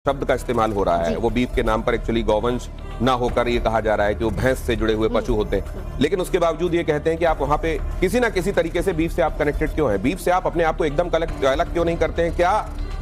शब्द का इस्तेमाल हो रहा है, वो बीफ के नाम पर एक्चुअली गौवंश ना होकर ये कहा जा रहा है कि वो भैंस से जुड़े हुए पशु होते हैं, लेकिन उसके बावजूद ये कहते हैं कि आप वहां पे किसी ना किसी तरीके से बीफ से आप कनेक्टेड क्यों हैं? बीफ से आप अपने आप को एकदम अलग क्यों नहीं करते हैं? क्या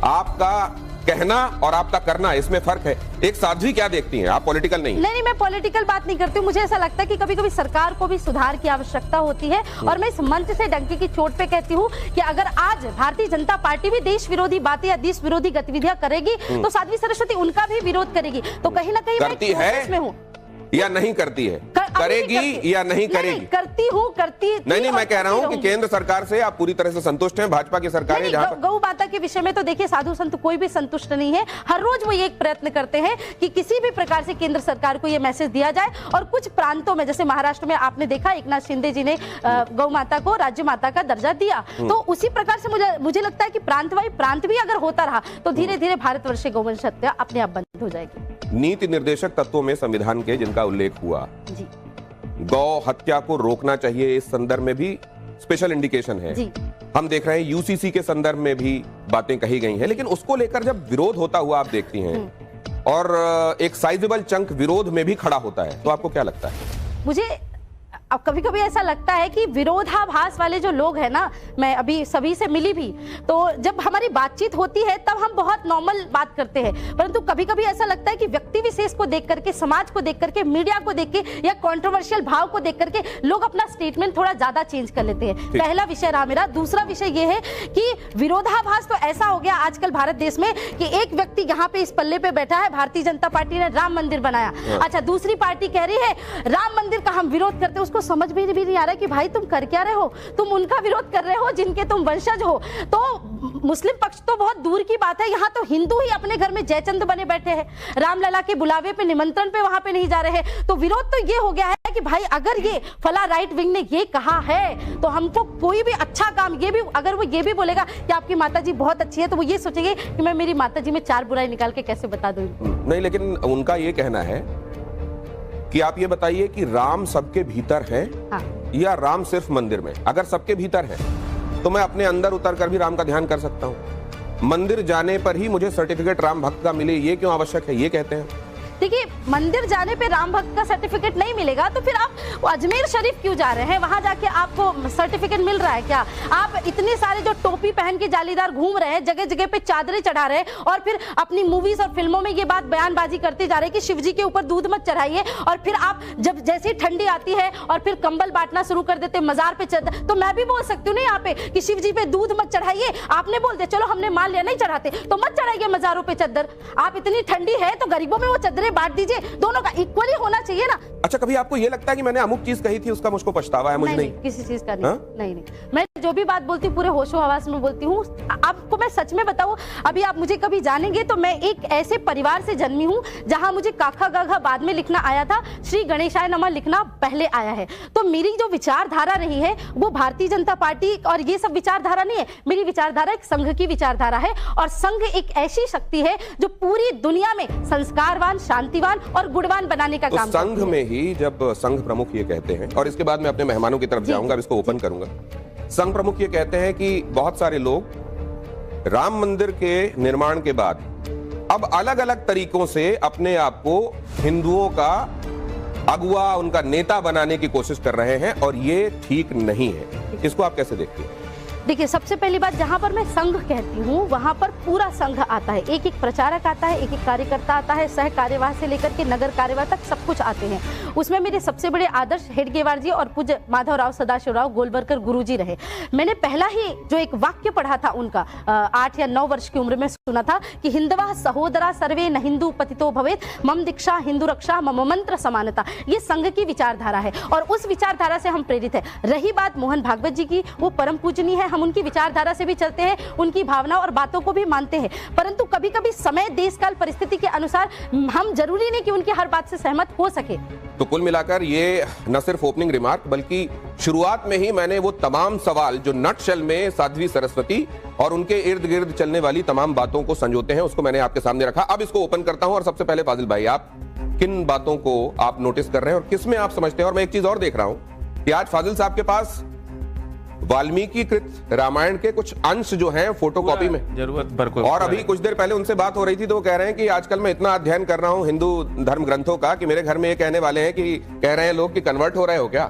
आपका कहना और आपका करना इसमें फर्क है? एक साध्वी क्या देखती हैं आप? पॉलिटिकल नहीं, मैं पॉलिटिकल बात नहीं करती हूँ। मुझे ऐसा लगता है कि कभी कभी सरकार को भी सुधार की आवश्यकता होती है, और मैं इस मंच से डंके की चोट पे कहती हूँ कि अगर आज भारतीय जनता पार्टी भी देश विरोधी बातें या देश विरोधी गतिविधियां करेगी तो साध्वी सरस्वती उनका भी विरोध करेगी। तो कहीं ना कहीं करती है या नहीं करती है? करेगी या नहीं करेगी? करती हूँ, करती नहीं, मैं कह रहा हूँ कि केंद्र सरकार से आप पूरी तरह से संतुष्ट हैं? भाजपा की सरकार है जहां गौ माता के विषय में तो देखिए साधु संत कोई भी संतुष्ट नहीं है। हर रोज वो ये एक प्रयत्न करते हैं कि किसी भी प्रकार से केंद्र सरकार को ये मैसेज दिया जाए, और कुछ प्रांतों में जैसे महाराष्ट्र में आपने देखा एकनाथ शिंदे जी ने गौ माता को राज्य माता का दर्जा दिया, तो उसी प्रकार से मुझे लगता है कि प्रांत भी अगर होता रहा तो धीरे धीरे भारतवर्ष गौवंश हत्या अपने आप बंद हो जाएगी। नीति निर्देशक तत्वों में संविधान के जिनका उल्लेख हुआ, जी, गौ हत्या को रोकना चाहिए, इस संदर्भ में भी स्पेशल इंडिकेशन है। जी। हम देख रहे हैं यूसीसी के संदर्भ में भी बातें कही गई हैं, लेकिन उसको लेकर जब विरोध होता हुआ आप देखती हैं और एक साइजेबल चंक विरोध में भी खड़ा होता है, तो आपको क्या लगता है? मुझे अब कभी कभी ऐसा लगता है कि विरोधाभास वाले जो लोग हैं ना, मैं अभी सभी से मिली भी, तो जब हमारी बातचीत होती है तब हम बहुत नॉर्मल बात करते हैं, परंतु कभी कभी ऐसा लगता है कि व्यक्ति विशेष को देख करके, समाज को देख करके, मीडिया को देख के या कंट्रोवर्शियल भाव को देख करके लोग अपना स्टेटमेंट थोड़ा ज्यादा चेंज कर लेते हैं। पहला विषय रहा मेरा। दूसरा विषय ये है कि विरोधाभास तो ऐसा हो गया आजकल भारत देश में कि एक व्यक्ति यहाँ पे इस पल्ले पे बैठा है, भारतीय जनता पार्टी ने राम मंदिर बनाया, अच्छा दूसरी पार्टी कह रही है राम मंदिर का हम विरोध करते, उसको समझ भी नहीं आ रहा है कि भाई तुम कर क्या रहे हो? तुम उनका विरोध कर रहे हो जिनके तुम वंशज हो। तो मुस्लिम पक्ष तो बहुत दूर की बात है, यहाँ तो हिंदू ही अपने घर में जयचंद बने बैठे हैं, रामलला के बुलावे पे, निमंत्रण पे वहां पे नहीं जा रहे हैं। तो विरोध तो ये हो गया है कि भाई अगर ये फला राइट विंग ने ये कहा है तो हमको कोई भी अच्छा काम, ये भी अगर वो ये भी बोलेगा कि आपकी माताजी बहुत अच्छी है, तो वो ये सोचेंगे कि मैं मेरी माताजी में 4 बुराई निकाल के कैसे बता दूं। नहीं, लेकिन उनका ये कहना है कि आप ये बताइए कि राम सबके भीतर है, हाँ, या राम सिर्फ मंदिर में? अगर सबके भीतर है तो मैं अपने अंदर उतर कर भी राम का ध्यान कर सकता हूं। मंदिर जाने पर ही मुझे सर्टिफिकेट राम भक्त का मिले, ये क्यों आवश्यक है? ये कहते हैं। देखिए, मंदिर जाने पे राम भक्त का सर्टिफिकेट नहीं मिलेगा तो फिर आप अजमेर शरीफ क्यों जा रहे हैं? वहां जाके आपको सर्टिफिकेट मिल रहा है क्या? आप इतने सारे जो टोपी पहन के जालीदार घूम रहे हैं, जगह जगह पे चादरें चढ़ा रहे हैं, और फिर अपनी मूवीज और फिल्मों में ये बात बयानबाजी करते जा रहे हैं कि शिव जी के ऊपर दूध मत चढ़ाइए, और फिर आप जब जैसे ही ठंडी आती है और फिर कंबल बांटना शुरू कर देते मजार पे चढ़, तो मैं भी बोल सकती हूँ ना यहाँ पे कि शिव जी पे दूध मत चढ़ाइए। आपने बोल दिया, चलो हमने मान लिया नहीं चढ़ाते, तो मत चढ़ाइए मजारों पे चद्दर। आप इतनी ठंडी है तो गरीबों में वो चद्दरें बांट दीजिए, दोनों का इक्वली होना चाहिए ना। अच्छा, कभी आपको ये लगता है कि मैंने अमुक चीज कही थी उसका मुझको पछतावा है? मुझे नहीं, किसी चीज का नहीं। मैं जो भी बात बोलती हूँ पूरे होशो हवास में बोलती हूँ। आपको मैं सच में बताऊं, अभी आप मुझे कभी जानेंगे तो मैं एक ऐसे परिवार से जन्मी हूँ जहां मुझे काखा गाघा बाद में लिखना आया था, श्री गणेशाय नमः लिखना पहले आया है। तो मेरी जो विचारधारा रही है वो भारतीय जनता पार्टी और ये सब विचारधारा नहीं है। मेरी विचारधारा एक संघ की विचारधारा है, और संघ एक ऐसी शक्ति है जो पूरी दुनिया में संस्कारवान, शांतिवान और गुणवान बनाने का काम। संघ में ही जब संघ प्रमुख ये कहते हैं, और इसके बाद मैं अपने मेहमानों की तरफ जाऊंगा, इसको ओपन करूंगा। संघ प्रमुख ये कहते हैं कि बहुत सारे लोग राम मंदिर के निर्माण के बाद अब अलग अलग तरीकों से अपने आप को हिंदुओं का अगुआ, उनका नेता बनाने की कोशिश कर रहे हैं, और ये ठीक नहीं है। इसको आप कैसे देखते हैं? देखिए, सबसे पहली बात, जहां पर मैं संघ कहती हूँ वहां पर पूरा संघ आता है, एक एक प्रचारक आता है, एक एक कार्यकर्ता आता है, सह कार्यवाह से लेकर के नगर कार्यवाह तक सब कुछ आते हैं। उसमें मेरे सबसे बड़े आदर्श हेडगेवार जी और पूज्य माधवराव सदाशिवराव गोलवलकर गुरुजी रहे। मैंने पहला ही जो एक वाक्य पढ़ा था उनका 8 या 9 वर्ष की उम्र में सुना था कि हिंदवा सहोदरा सर्वे न हिंदू पतितो भवेत, मम दीक्षा हिंदू रक्षा मम मंत्र समानता। ये संघ की विचारधारा है और उस विचारधारा से हम प्रेरित है। रही बात मोहन भागवत जी की, वो परम पूजनीय है, हम उनकी विचारधारा से भी चलते हैं, उनकी भावना और बातों को भी मानते हैं, परंतु कभी कभी समय, देश काल, परिस्थिति के अनुसार हम जरूरी नहीं कि उनकी हर बात से सहमत हो सके। तो कुल मिलाकर ये न सिर्फ ओपनिंग रिमार्क बल्कि शुरुआत में ही मैंने वो तमाम सवाल जो नटशेल में साध्वी सरस्वती और उनके इर्द गिर्द चलने वाली तमाम बातों को संजोते हैं, उसको मैंने आपके सामने रखा। अब इसको ओपन करता हूं, और सबसे पहले फाजिल भाई, आप किन बातों को आप नोटिस कर रहे हैं और किस में आप समझते हैं? और मैं एक चीज और देख रहा हूं कि आज फाजिल साहब के पास वाल्मीकि कृत रामायण के कुछ अंश जो हैं फोटोकॉपी में जरूरत भर को। और अभी कुछ देर पहले उनसे बात हो रही थी तो वो कह रहे हैं कि आजकल मैं इतना अध्ययन कर रहा हूं हिंदू धर्म ग्रंथों का कि मेरे घर में ये कहने वाले हैं कि कह रहे हैं लोग कि कन्वर्ट हो रहे हो क्या।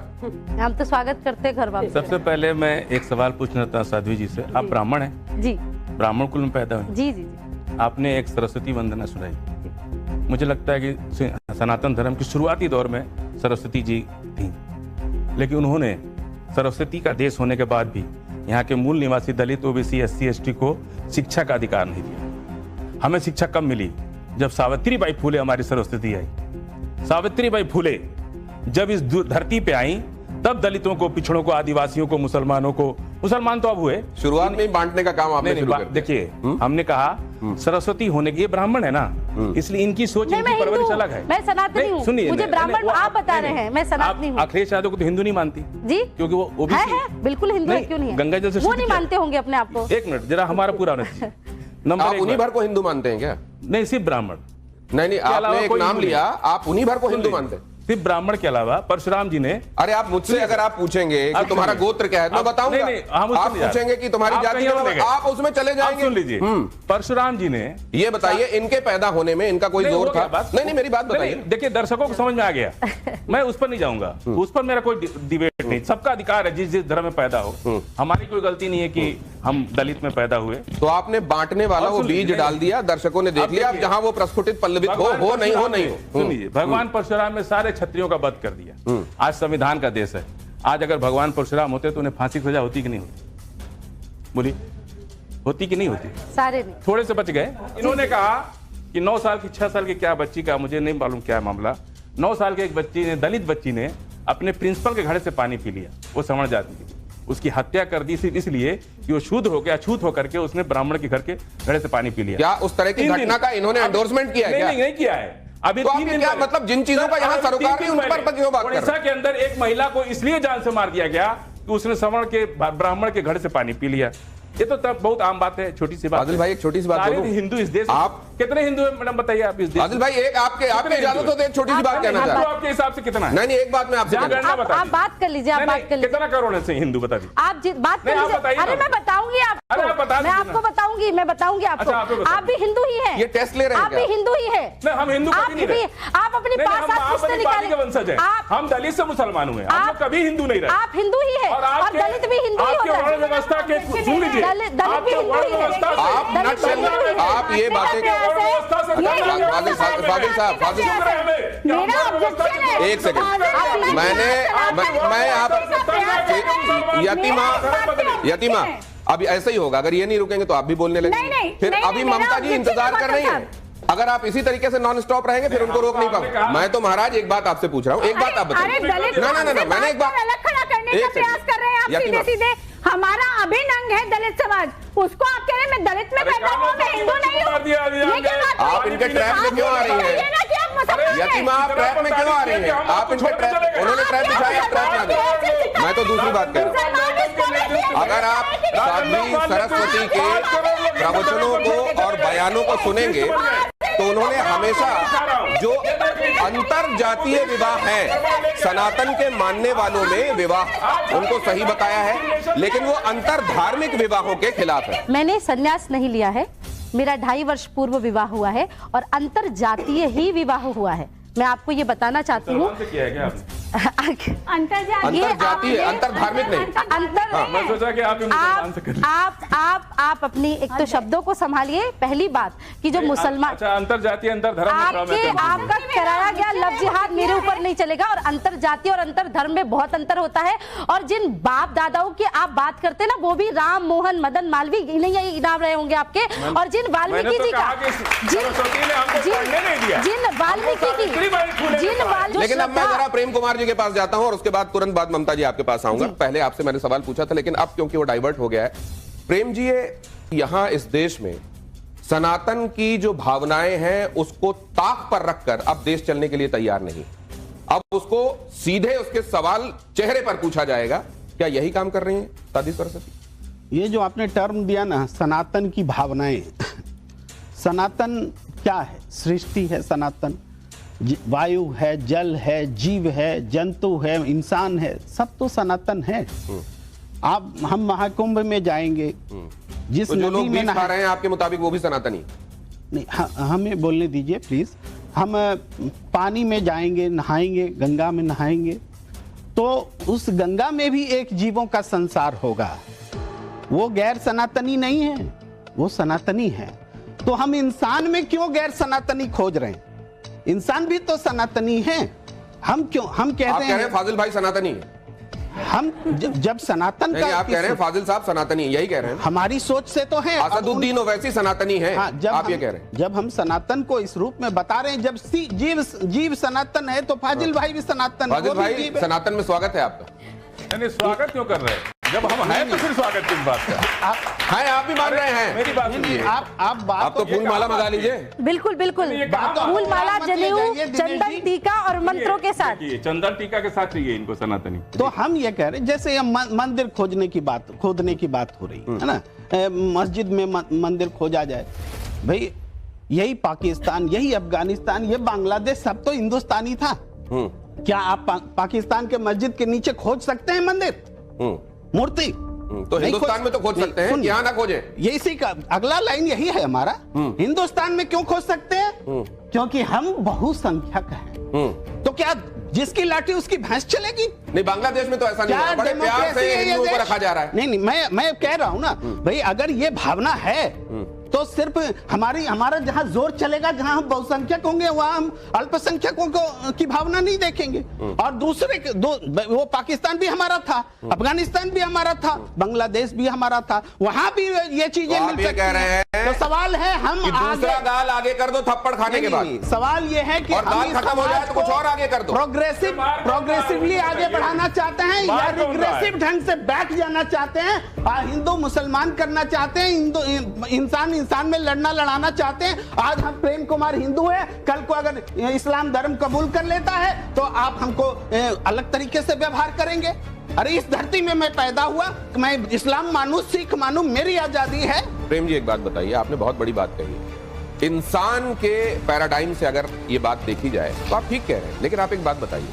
हम तो स्वागत करते हैं घर वापस। सबसे पहले मैं एक सवाल पूछना था साध्वी जी से, आप ब्राह्मण हैं? जी ब्राह्मण कुल में पैदा हुए? जी जी जी। आपने एक सरस्वती वंदना सुनाई। मुझे लगता है कि सनातन धर्म के शुरुआती दौर में सरस्वती जी थी, लेकिन उन्होंने सरस्वती का देश होने के बाद भी यहाँ के मूल निवासी दलित, ओबीसी, एससी, एसटी को शिक्षा का अधिकार नहीं दिया। हमें शिक्षा कब मिली? जब सावित्रीबाई फुले हमारी सरस्वती आई। सावित्रीबाई फुले जब इस धरती पे आई तब दलितों को, पिछड़ों को, आदिवासियों को, मुसलमानों को, मुसलमान तो अब हुए, शुरुआत में ही बांटने का काम आपने शुरू कर दिया। देखिए, हमने कहा सरस्वती होने के, ये ब्राह्मण है ना, इसलिए इनकी सोच, इनकी परवरिश अलग है। मैं सनातनी हूँ, सुनिए, मुझे ब्राह्मण आप बता रहे हैं, मैं सनातनी हूँ। अखिलेश यादव को तो हिंदू नहीं मानती जी, क्योंकि वो ओबीसी है, बिल्कुल हिंदू है, क्यों नहीं है? गंगा जल से वो नहीं मानते होंगे अपने आप को। एक मिनट जरा, हमारा पूरा नंबर। आप उन्हीं भर को हिंदू मानते हैं क्या? नहीं, सिर्फ ब्राह्मण। नहीं, आपने एक नाम लिया, आप उन्हीं भर को हिंदू मानते हैं? सिर्फ ब्राह्मण के अलावा परशुराम जी ने। अरे आप मुझसे अगर आप पूछेंगे कि तुम्हारा गोत्र क्या है, मैं बताऊंगा। आप पूछेंगे कि तुम्हारी जाति, आप उसमें चले जाएंगे। सुन लीजिए, परशुराम जी ने ये बताइए, इनके पैदा होने में इनका कोई जोर था? नहीं, मेरी बात बताइए। देखिए, दर्शकों को समझ में आ गया, मैं उस पर नहीं जाऊंगा, उस पर मेरा कोई डिबेट नहीं। सबका अधिकार है जिस जिस धर्म में पैदा हो। हमारी कोई गलती नहीं है कि हम दलित में पैदा हुए। तो आपने बांटने वाला वो बीज डाल दिया, दर्शकों ने देख लिया। अब जहां वो प्रस्फुटित पल्लवित हो नहीं हो। सुन लीजिए, भगवान परशुराम ने सारे क्षत्रियों का वध कर दिया। आज संविधान का देश है। आज अगर भगवान परशुराम होते तो उन्हें फांसी की सजा होती कि नहीं होती? बोली, होती कि नहीं होती? सारे नहीं, थोड़े से बच गए। इन्होंने कहा कि 9 साल की, 6 साल की क्या बच्ची का, मुझे नहीं मालूम क्या मामला, 9 साल के एक बच्ची ने, दलित बच्ची ने अपने प्रिंसिपल के घड़े से पानी पी लिया। वो सवर्ण जाति की, उसकी हत्या कर दी सिर्फ इसलिए कि वो शूद्र हो गया, अछूत होकर के उसने ब्राह्मण के घर के घड़े से पानी पी लिया। क्या उस तरह की घटना का इन्होंने एंडोर्समेंट किया है? नहीं किया है। अभी तो आपने क्या मतलब, जिन चीजों का यहाँ सरोकार नहीं, उन पर क्यों बात कर रहे हैं? उड़ीसा के अंदर एक महिला को इसलिए जान से मार दिया गया कि उसने सवर्ण के, ब्राह्मण के घर से पानी पी लिया। ये तो तब बहुत आम बात है, छोटी सी बात। आदिल भाई, एक छोटी सी बात बोलूं? हिंदू इस देश, आप कितने हिंदू हैं मैडम, बताइए आप इस देश? आदिल भाई, एक आपके इजाजत हो तो एक छोटी सी बात कहना चाहता हूं। आपके हिसाब से कितना है? नहीं, एक बात मैं आपसे आप बात कर लीजिए, आप बात कर लीजिए। कितना करोड़ है हिंदू, बता दीजिए। आप बात कर लीजिए। अरे मैं बताऊंगी आपको, मैं आपको बताऊंगी, मैं बताऊंगी आपको। आप भी हिंदू ही हैं। ये टेस्ट ले रहे हैं? आप भी हिंदू ही हैं। नहीं, हम हिंदू कभी नहीं। आप अपनी पास किसने निकाले? वंशज है, हम दलित से मुसलमान हुए, हम लोग कभी हिंदू नहीं रहे। आप हिंदू ही है और दलित भी हिंदू ही होता है। वर्ण व्यवस्था के, सुन लीजिए, दलित भी हिंदू ही है। आप ये बातें, फाजिल साहब, एक सेकंड, मैं आप यतीमा, अभी ऐसा ही होगा। अगर ये नहीं रुकेंगे तो आप भी बोलने लगेंगे। फिर अभी ममता जी इंतजार कर रही है। अगर आप इसी तरीके से नॉन स्टॉप रहेंगे फिर उनको रोक नहीं पाऊंगा। मैं तो महाराज एक बात आपसे पूछ रहा हूँ, एक बात आप बताइए। ना, मैंने एक बात अलग खड़ा करने का प्रयास कर रहे हैं आप। सीधे हमारा अभिन्न अंग है दलित समाज, उसको आप कह रहे हैं मैं दलित में पैदा हुआ, मैं हिंदू नहीं हूँ। आप इनके ट्रैप में क्यों आ रही हैं? यतीमा, आप ट्रैप में क्यों आ रही हैं? आप इनके ट्रैप, उन्होंने ट्रैप बिछाया, आप ट्रैप ना दें। मैं तो दूसरी बात कह रहा हूँ। अगर आप साध्वी सरस्वती के प्रवचनों को और बयानों को सुनेंगे तो उन्होंने हमेशा जो अंतर जातीय विवाह है, सनातन के मानने वालों में विवाह, उनको सही बताया है, लेकिन वो अंतर धार्मिक विवाहों के खिलाफ है। मैंने संन्यास नहीं लिया है, मेरा 2.5 वर्ष पूर्व विवाह हुआ है और अंतर जातीय ही विवाह हुआ है। मैं आपको ये बताना चाहती हूँ। अंतर जातीय, अंतर धार्मिक नहीं, अंतर। मैं सोचा कि आप अपनी एक तो शब्दों को संभालिए। पहली बात कि जो मुसलमान, अंतर जातीय अंतर धर्म, आपका कराया गया लफ्ज जिहाद मेरे ऊपर नहीं चलेगा। और अंतर जातीय और अंतर धर्म में बहुत अंतर होता है। और जिन बाप दादाओं की आप बात करते हैं ना, वो भी राम मोहन मदन मालवीय नहीं नाम रहे होंगे आपके। और जिन वाल्मीकि जी का, जिन वाल्मीकि की, लेकिन अब मैं जरा प्रेम कुमार जी के पास जाता हूं और उसके बाद तुरंत बाद ममता जी आपके पास आऊंगा। पहले आपसे मैंने सवाल पूछा था, लेकिन अब क्योंकि वो डाइवर्ट हो गया है। प्रेम जी, ये यहां इस देश में सनातन की जो भावनाएं हैं उसको ताक पर रखकर अब देश चलने के लिए तैयार नहीं। अब उसको सीधे उसके सवाल चेहरे पर पूछा जाएगा। क्या यही काम कर रही हैं साध्वी सरस्वती? ये जो आपने टर्म दिया ना, सनातन की भावनाएं, सनातन क्या है? सृष्टि है सनातन, वायु है, जल है, जीव है, जंतु है, इंसान है, सब तो सनातन है। आप हम महाकुंभ में जाएंगे, जिस तो जो नदी लोग में बीज खा रहे हैं आपके मुताबिक वो भी सनातनी? नहीं, हमें बोलने दीजिए प्लीज। हम पानी में जाएंगे, नहाएंगे, गंगा में नहाएंगे, तो उस गंगा में भी एक जीवों का संसार होगा। वो गैर सनातनी नहीं है, वो सनातनी है। तो हम इंसान में क्यों गैर सनातनी खोज रहे हैं? इंसान भी तो सनातनी है। हम कहते आप कह रहे हैं हैं फाजिल भाई सनातनी है? हम जब सनातन नहीं, का आप कह रहे हैं फाजिल साहब सनातनी, यही कह रहे हैं? हमारी सोच से तो है। असदुद्दीन ओवैसी सनातनी है, हाँ, आप ये कह रहे हैं? जब हम सनातन को इस रूप में बता रहे हैं, जब जीव सनातन है तो फाजिल भाई भी सनातन है। फाजिल वो भी भाई जीव है। सनातन में स्वागत है आपका। नहीं, स्वागत क्यों कर रहे हैं? जब हम हैं तो फिर स्वागत किस बात का? आप भी मान रहे हैं? मेरी बात सुनिए। आप बात आप तो फूल माला मंगा लीजिए। बिल्कुल बिल्कुल, ये कहा बात- फूल माला, मत ले जनेऊ, जाइए दिनेश चंदन, जी। टीका और मंत्रों के साथ। देखिए, चंदन टीका के साथ चाहिए इनको सनातनी। तो हम ये कह रहे हैं, जैसे हम मंदिर खोदने की बात हो रही है ना, मस्जिद में मंदिर खोजा जाए। भाई यही पाकिस्तान, यही अफगानिस्तान, ये बांग्लादेश सब तो हिंदुस्तानी था। क्या आप पाकिस्तान के मस्जिद के नीचे खोज सकते हैं मंदिर, मूर्ति? तो हिंदुस्तान में तो खोज सकते हैं, यहाँ ना खोजें। ये इसी का अगला लाइन यही है हमारा। हिंदुस्तान में क्यों खोज सकते हैं? क्योंकि हम बहुसंख्यक हैं। तो क्या जिसकी लाठी उसकी भैंस चलेगी? नहीं, बांग्लादेश में तो ऐसा नहीं क्या है, बड़े प्यार डेमोक्रेसी से है ये हिंदुओं को देश? रखा जा रहा है। नहीं, मैं कह रहा हूं ना भाई, अगर ये भावना है तो सिर्फ हमारा जहां जोर चलेगा, जहां हम बहुसंख्यक होंगे, वहां हम अल्पसंख्यकों की भावना नहीं देखेंगे। और दूसरे वो पाकिस्तान भी हमारा था, अफगानिस्तान भी हमारा था, बांग्लादेश भी हमारा था, वहां भी ये चीजें तो आप मिल ये सकती कह रहे हैं तो सवाल है हम कि दूसरा गाल आगे कर दो थप्पड़ खाने के बाद। सवाल ये है कि और दाल खत्म हो जाए तो कुछ और आगे कर दो। प्रोग्रेसिवली आगे बढ़ाना चाहते हैं या रिग्रेसिव ढंग से बैठ जाना चाहते हैं? हिंदू मुसलमान करना चाहते हैं, इंसान में लड़ाना चाहते हैं। आज हम प्रेम कुमार हिंदू है, कल को अगर इस्लाम धर्म कबूल कर लेता है तो आप हमको अलग तरीके से व्यवहार करेंगे। अरे इस धरती में मैं पैदा हुआ, मैं इस्लाम मानूं, सिख मानूं, मेरी आजादी है। प्रेम जी एक बात बताइए, आपने बहुत बड़ी बात कही है। इंसान के पैराडाइम से अगर ये बात देखी जाए तो आप ठीक कह रहे हैं, लेकिन आप एक बात बताइए,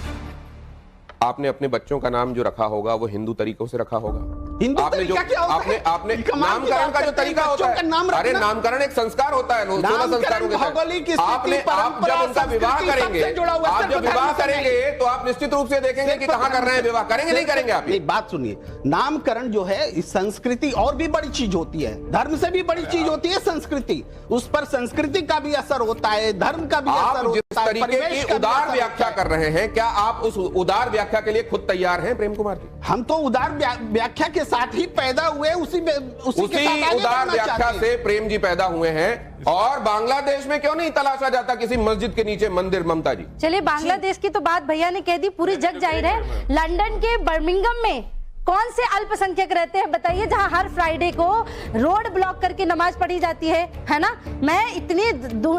आपने अपने बच्चों का नाम जो रखा होगा वो हिंदू तरीकों से रखा होगा? हिंदू आपने जो तरीका क्या होता है? आपने कमाल की नामकरण बात का जो करते हैं, तरीका होता बच्चों का नाम है, अरे रखना। नामकरण एक संस्कार होता है, 16 संस्कारों के भौगोलिक तहत। स्थिति, आपने आप परंपरा, जब उनका विवाह संस्कृति करेंगे, सबसे जुड़ा हुआ है, आप सिर्फ जब विवाह धर्म से करेंगे नहीं। तो आप निश्चित रूप से देखेंगे कि कहां कर रहे हैं विवाह, करेंगे नहीं करेंगे आप? नहीं, बात सुनिए, नामकरण जो है इस संस्कृति और भी बड़ी चीज होती है, धर्म से भी बड़ी चीज होती है संस्कृति। उस पर संस्कृति का भी असर होता है, धर्म का भी असर आप होता जिस है, तरीके परिवेश की का भी उदार असर व्याख्या होता है। कर रहे हैं, क्या आप उस उदार व्याख्या के लिए खुद तैयार हैं प्रेम कुमार जी? हम तो उदार व्याख्या के साथ ही पैदा हुए, उसी के साथ आगे उदार बढ़ना व्याख्या चाहते हैं। से प्रेम जी पैदा हुए हैं। और बांग्लादेश में क्यों नहीं तलाशा जाता किसी मस्जिद के नीचे मंदिर? ममता जी, चलिए बांग्लादेश की तो बात भैया ने कह दी, पूरी जग जाहिर है। लंदन के बर्मिंघम में कौन से अल्पसंख्यक रहते हैं बताइए, जहां हर फ्राइडे को रोड ब्लॉक करके नमाज पढ़ी जाती है ना? मैं इतनी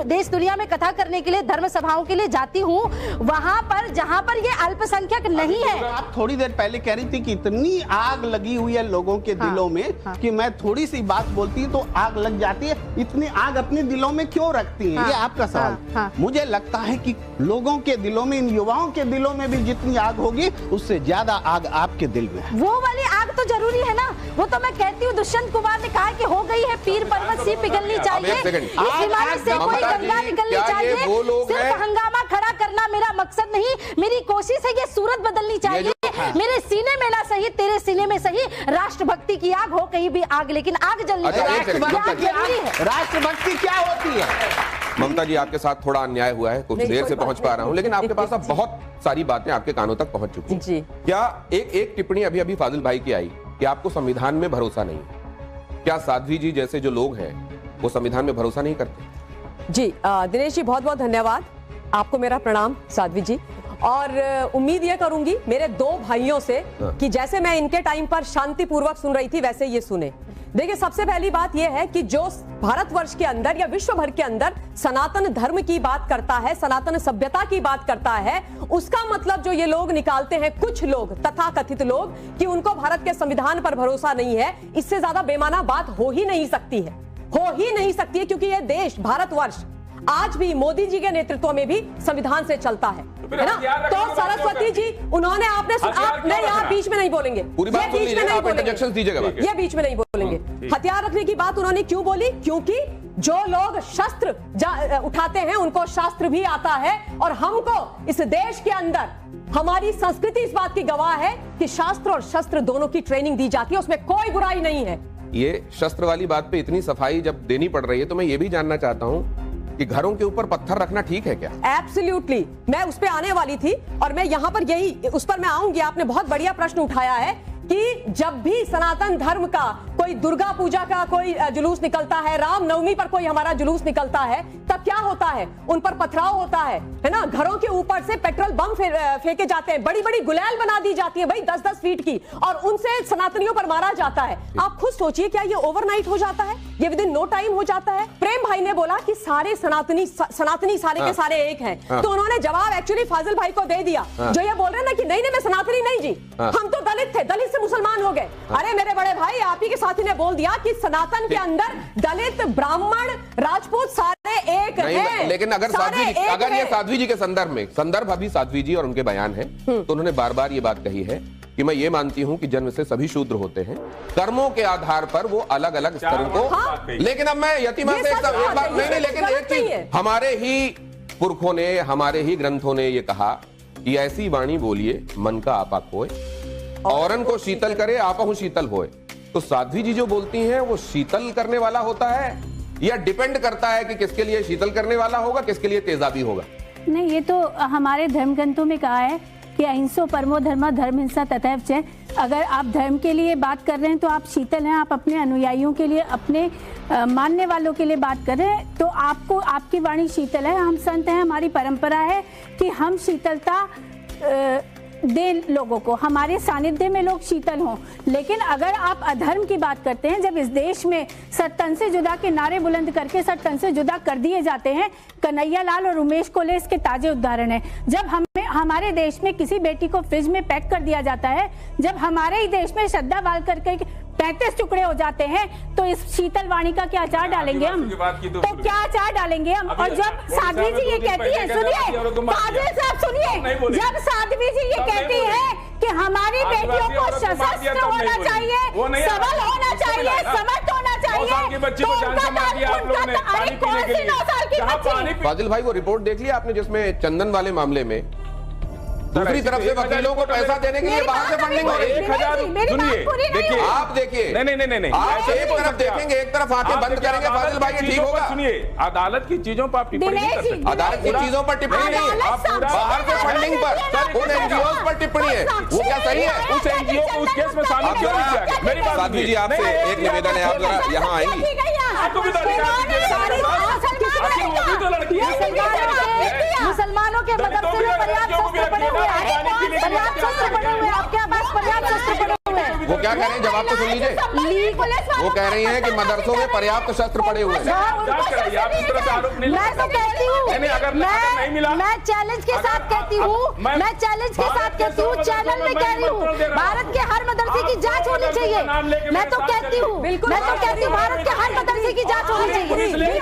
देश दुनिया में कथा करने के लिए, धर्म सभाओं के लिए जाती हूँ, वहां पर जहां पर ये अल्पसंख्यक नहीं है। आप थोड़ी देर पहले कह रही थी कि इतनी आग लगी हुई है लोगों के दिलों में कि मैं थोड़ी सी बात बोलती तो आग लग जाती है। इतनी आग अपने दिलों में क्यों रखती हैं? ये आपका सवाल। मुझे लगता है कि लोगों के दिलों में, इन युवाओं के दिलों में भी जितनी आग होगी उससे ज्यादा आग आपके दिल में है। वो वाली आग तो जरूरी है ना, वो तो मैं कहती हूँ दुष्यंत कुमार ने कहा कि हो गई है पीर पर्वत सी पिघलनी चाहिए, इस हिमालय से कोई गंगा निकलनी चाहिए। सिर्फ हंगामा खड़ा करना मेरा मकसद नहीं, मेरी कोशिश है ये सूरत बदलनी चाहिए। मेरे सीने में ना सही, तेरे सीने में सही, राष्ट्रभक्ति की आग हो कहीं भी आग, लेकिन आग जलनी चाहिए। राष्ट्रभक्ति क्या होती है? ममता जी आपके साथ थोड़ा अन्याय हुआ है, कुछ देर से पहुंच पा रहा हूं, लेकिन आपके पास अब बहुत सारी बातें आपके कानों तक पहुंच चुकी हैं। क्या एक टिप्पणी अभी फाजिल भाई की आई कि आपको संविधान में भरोसा नहीं है, क्या साध्वी जी जैसे जो लोग हैं वो संविधान में भरोसा नहीं करते? जी दिनेश जी बहुत बहुत धन्यवाद, आपको मेरा प्रणाम साध्वी जी। और उम्मीद ये करूंगी मेरे दो भाइयों से कि जैसे मैं इनके टाइम पर शांतिपूर्वक सुन रही थी वैसे ये सुने। देखिए सबसे पहली बात यह है कि जो भारतवर्ष के अंदर या विश्व भर के अंदर सनातन धर्म की बात करता है, सनातन सभ्यता की बात करता है, उसका मतलब जो ये लोग निकालते हैं, कुछ लोग तथाकथित लोग, कि उनको भारत के संविधान पर भरोसा नहीं है, इससे ज्यादा बेमाना बात हो ही नहीं सकती है, हो ही नहीं सकती है। क्योंकि यह देश भारतवर्ष आज भी मोदी जी के नेतृत्व में भी संविधान से चलता है ना। तो सरस्वती जी उन्होंने आपने आप नहीं, आप बीच में नहीं बोलेंगे, पूरी बात सुन लीजिए, आप इंटरजेक्शंस दीजिएगा, ये बीच में नहीं बोलेंगे। हथियार रखने की बात उन्होंने क्यों बोली? क्योंकि जो लोग शस्त्र उठाते हैं उनको शास्त्र भी आता है, और हमको इस देश के अंदर हमारी संस्कृति इस बात की गवाह है कि शास्त्र और शस्त्र दोनों की ट्रेनिंग दी जाती है, उसमें कोई बुराई नहीं है। ये शस्त्र वाली बात पे इतनी सफाई जब देनी पड़ रही है तो मैं ये भी जानना चाहता हूं कि घरों के ऊपर पत्थर रखना ठीक है क्या? एब्सोल्युटली, मैं उस पे आने वाली थी और मैं यहां पर यही उस पर मैं आऊंगी। आपने बहुत बढ़िया प्रश्न उठाया है कि जब भी सनातन धर्म का कोई दुर्गा पूजा का कोई जुलूस निकलता है, रामनवमी पर कोई हमारा जुलूस निकलता है, तब क्या होता है? उन पर पथराव होता है ना। घरों के ऊपर से पेट्रोल बम फेंके जाते हैं, बड़ी बड़ी गुलेल बना दी जाती है भाई 10-10 फीट की, और उनसे सनातनियों पर मारा जाता है। आप खुद सोचिए, क्या ये ओवरनाइट हो जाता है? ये विद इन नो टाइम हो जाता है? प्रेम भाई ने बोला कि सारे सनातनी सारे के सारे एक हैं, तो उन्होंने जवाब एक्चुअली फाजिल भाई को दे दिया, जो ये बोल रहे हैं ना कि नहीं मैं सनातनी नहीं जी, हम तो दलित थे, दलित से मुसलमान हो गए। अरे मेरे बड़े भाई, आप ही के साथी ने बोल दिया कि सनातन के अंदर दलित, ब्राह्मण, राजपूत सारे एक हैं। लेकिन अगर ये साध्वी जी के संदर्भ अभी साध्वी जी और उनके बयान है, तो उन्होंने बार बार ये बात कही है कि मैं ये मानती हूं कि जन्म से सभी शूद्र होते हैं, कर्मों के आधार पर वो अलग अलग स्तरों को। लेकिन अब मैं यतीमा से एक बात नहीं, लेकिन एक चीज, हमारे ही पुरखों ने, हमारे ही ग्रंथों ने ये कहा कि ऐसी वाणी बोलिए मन का आपा खोए, औरन को शीतल करे आपहु शीतल होए। तो साध्वी जी जो बोलती हैं वो शीतल करने वाला होता है, या डिपेंड करता है कि किसके लिए शीतल करने वाला होगा, किसके लिए तेजाबी होगा? नहीं, ये तो हमारे धर्म ग्रंथों में कहा है कि अहिंसो परमो धर्म, धर्म हिंसा तथैव च। अगर आप धर्म के लिए बात कर रहे हैं तो आप शीतल हैं, आप अपने अनुयायियों के लिए, अपने मानने वालों के लिए बात कर रहे हैं तो आपको, आपकी वाणी शीतल है। हम संत हैं, हमारी परंपरा है कि हम शीतलता दें लोगों को, हमारे सानिध्य में लोग शीतल हों। लेकिन अगर आप अधर्म की बात करते हैं, जब इस देश में सत्तन से जुदा के नारे बुलंद करके सत्तन से जुदा कर दिए जाते हैं, कन्हैया लाल और उमेश कोले इसके ताजे उदाहरण है। जब हमारे देश में किसी बेटी को फ्रिज में पैक कर दिया जाता है, जब हमारे ही देश में श्रद्धा बाल करके 35 टुकड़े हो जाते हैं, तो इस शीतल वाणी का क्या अचार डालेंगे हम? तो क्या अचार डालेंगे हम? और जब साध्वी जी ये कहती है, सुनिए फाजिल साहब सुनिए, जब साध्वी जी ये कहती है कि हमारी बेटियों को सशस्त्र होना चाहिए, सबल होना चाहिए, समर्थ होना चाहिए, तो अरे कौन सी 9 साल की बच्ची? फाजिल भाई, वो रिपोर्ट देख लिया आपने जिसमें चंदन वाले मामले में दूसरी तरफ से वकीलों को पैसा देने के लिए बाहर से फंडिंग हो रही है? 1000 सुनिए, देखिए आप देखिए, नहीं आप एक तरफ देखेंगे, एक तरफ आंखें बंद करेंगे, फाजिल भाई, ये ठीक होगा? सुनिए, अदालत की चीजों पर आप टिप्पणी नहीं कर सकते। अदालत की चीजों पर टिप्पणी नहीं है, बाहर से फंडिंग पर, उन एनजीओ पर टिप्पणी है, वो क्या सही है? उस एनजीओ को उस केस में शामिल क्यों नहीं किया गया? मेरी बात साध्वी जी, आपसे एक निवेदन है, आप जरा यहाँ आएंगी। आपको भी तो अधिकार मुसलमानों के मदरसे में पर्याप्त शस्त्र पड़े हुए हैं, पर्याप्त शस्त्र पड़े हुए हैं, आपके पास पर्याप्त शस्त्र पड़े हुए हैं। वो क्या कह रहे हैं, जवाब तो सुन लीजिए। वो कह रही हैं कि मदरसों में पर्याप्त शस्त्र पड़े हुए हैं। मैं तो कहती हूँ, मैं चैलेंज के साथ कहती हूँ, मैं चैलेंज के साथ कहती हूँ, चैनल में कह रही हूँ, भारत के हर मदरसे की जांच होनी चाहिए। मैं तो कहती हूँ, भारत के हर मदरसे की जांच होनी चाहिए,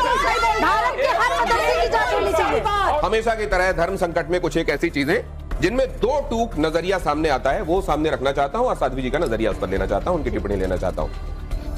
भारत के हर मदरसे की जांच होनी चाहिए। हमेशा की तरह धर्म संकट में कुछ एक ऐसी चीजें जिनमें दो टूक नजरिया सामने आता है, वो सामने रखना चाहता हूं और साध्वी जी का नजरिया उस पर लेना चाहता हूं, उनकी टिप्पणी लेना चाहता हूं।